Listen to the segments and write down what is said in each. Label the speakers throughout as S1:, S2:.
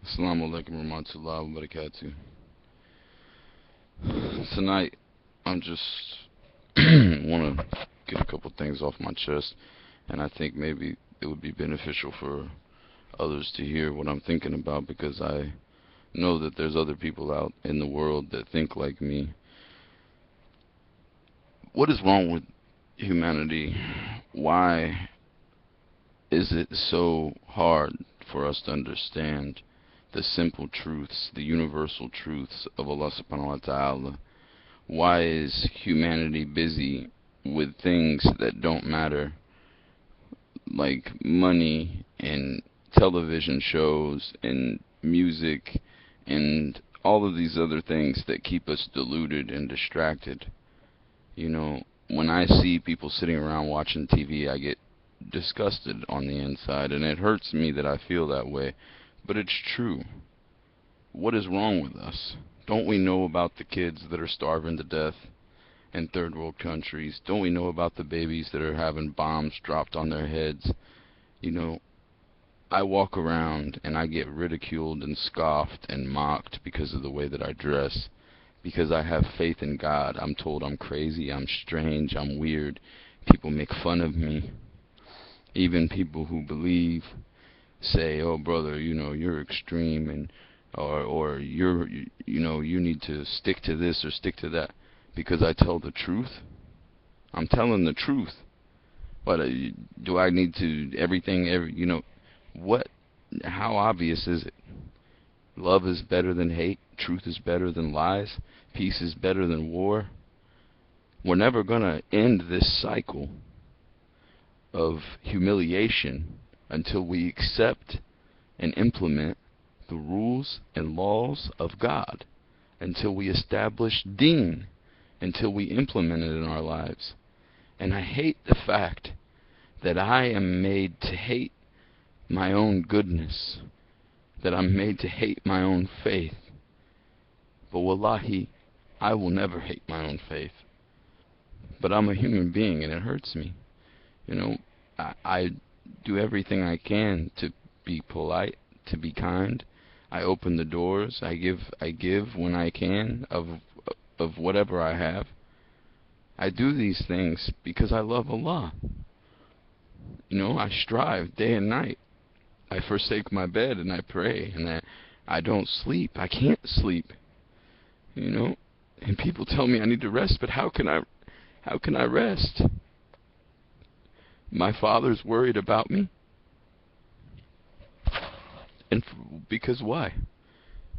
S1: Assalamu alaikum warahmatullahi wabarakatuh. Tonight, I'm just want to get a couple things off my chest, and I think maybe it would be beneficial for others to hear what I'm thinking about because I know that there's other people out in the world that think like me. What is wrong with humanity? Why is it so hard for us to understand the simple truths, the universal truths of Allah subhanahu wa ta'ala? Why is humanity busy with things that don't matter, like money and television shows and music and all of these other things that keep us deluded and distracted? You know, when I see people sitting around watching TV, I get disgusted on the inside, and it hurts me that I feel that way. But it's true. What is wrong with us? Don't we know about the kids that are starving to death in third world countries? Don't we know about the babies that are having bombs dropped on their heads? You know, I walk around and I get ridiculed and scoffed and mocked because of the way that I dress. Because I have faith in God. I'm told I'm crazy, I'm strange, I'm weird. People make fun of me. Even people who believe say, "Oh, brother, you're extreme," and or you need to stick to this or stick to that because I tell the truth. I'm telling the truth. But do I need to what? How obvious is it? Love is better than hate. Truth is better than lies. Peace is better than war. We're never gonna end this cycle of humiliation until we accept and implement the rules and laws of God, until we establish deen, until we implement it in our lives. And I hate the fact that I am made to hate my own goodness, that I'm made to hate my own faith. But wallahi, I will never hate my own faith. But I'm a human being and it hurts me. You know, I do everything I can to be polite, to be kind. I open the doors. I give when I can of whatever I have. I do these things because I love Allah. I strive day and night. I forsake my bed and I pray and I don't sleep. I can't sleep. And people tell me I need to rest, but how can I rest? My father's worried about me. And because why?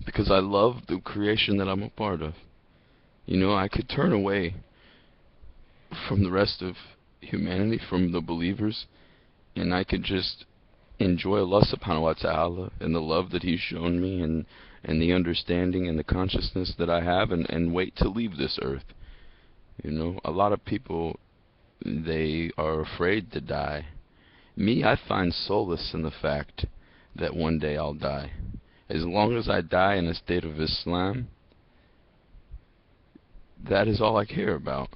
S1: Because I love the creation that I'm a part of. I could turn away from the rest of humanity, from the believers, and I could just enjoy Allah subhanahu wa ta'ala and the love that He's shown me and the understanding and the consciousness that I have and wait to leave this earth. A lot of people, they are afraid to die. Me, I find solace in the fact that one day I'll die. As long as I die in a state of Islam, that is all I care about.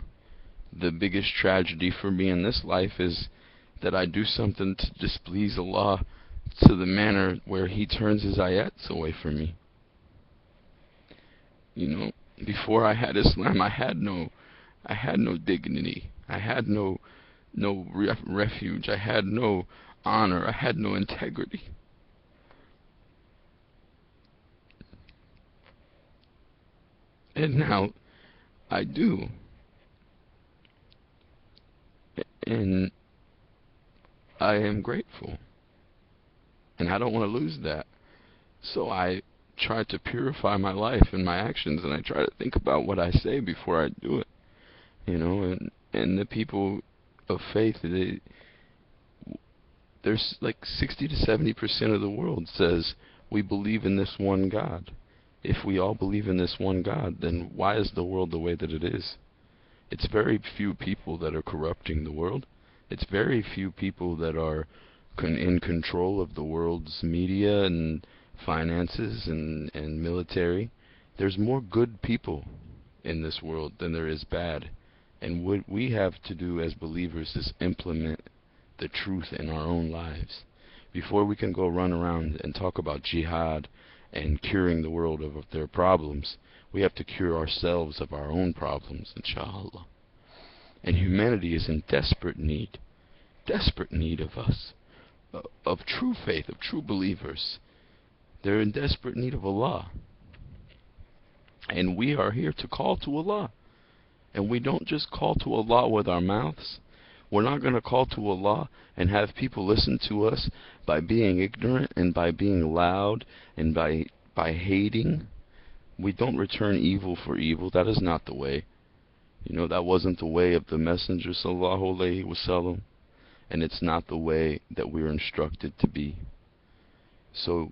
S1: The biggest tragedy for me in this life is that I do something to displease Allah to the manner where He turns His ayats away from me. Before I had Islam, I had no dignity. I had no refuge. I had no honor. I had no integrity. And now I do. And I am grateful. And I don't want to lose that. So I try to purify my life and my actions, and I try to think about what I say before I do it. And the people of faith, there's like 60 to 70% of the world says we believe in this one God. If we all believe in this one God, then why is the world the way that it is? It's very few people that are corrupting the world. It's very few people that are in control of the world's media and finances and military. There's more good people in this world than there is bad. And what we have to do as believers is implement the truth in our own lives. Before we can go run around and talk about jihad and curing the world of their problems. We have to cure ourselves of our own problems, inshallah. And humanity is in desperate need of us, of true faith, of true believers. They're in desperate need of Allah. And we are here to call to Allah. And we don't just call to Allah with our mouths. We're not going to call to Allah and have people listen to us by being ignorant and by being loud and by hating. We don't return evil for evil. That is not the way. You know, that wasn't the way of the Messenger sallallahu alaihi wasallam, and it's not the way that we're instructed to be. So,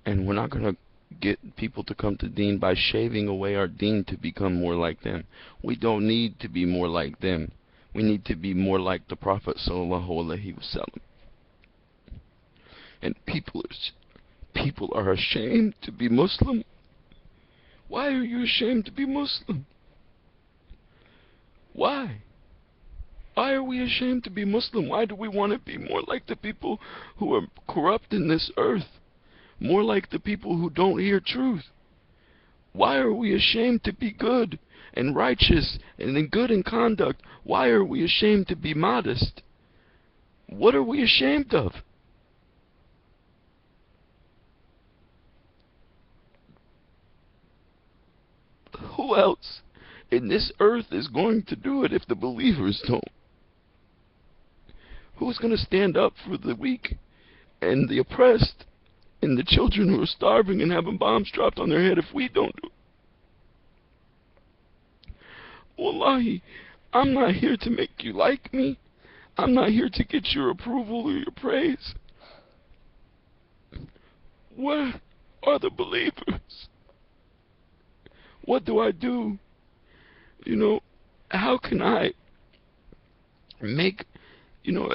S1: and we're not going to get people to come to deen by shaving away our deen to become more like them. We don't need to be more like them. We need to be more like the Prophet sallallahu alaihi wasallam. And people are ashamed to be Muslim. Why are you ashamed to be Muslim? Why? Why are we ashamed to be Muslim? Why do we want to be more like the people who are corrupt in this earth? More like the people who don't hear truth? Why are we ashamed to be good and righteous and good in conduct? Why are we ashamed to be modest? What are we ashamed of? Who else in this earth is going to do it if the believers don't? Who's going to stand up for the weak and the oppressed and the children who are starving and having bombs dropped on their head if we don't do it? Wallahi, I'm not here to make you like me. I'm not here to get your approval or your praise. Where are the believers? What do I do? You know, how can I make, you know,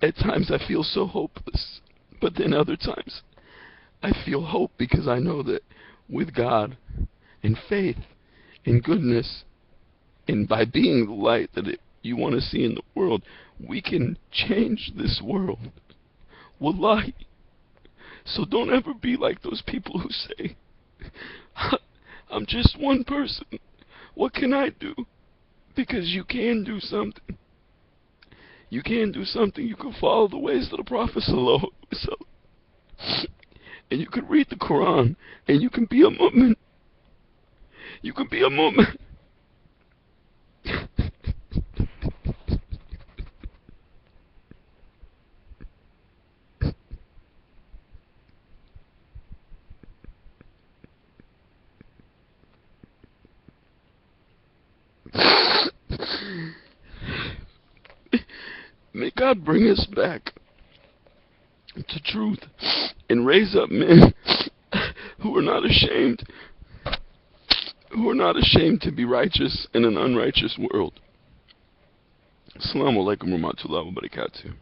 S1: at times I feel so hopeless, but then other times I feel hope because I know that with God and faith and goodness and by being the light that you want to see in the world, we can change this world. Wallahi. So don't ever be like those people who say, I'm just one person. What can I do? Because you can do something. You can do something. You can follow the ways of the Prophet sallallahu alaihi wasallam. And you can read the Quran. And you can be a mu'min. You can be a mu'min. May God bring us back to truth and raise up men who are not ashamed to be righteous in an unrighteous world. Assalamu alaikum wa rahmatullahi wa barakatuh.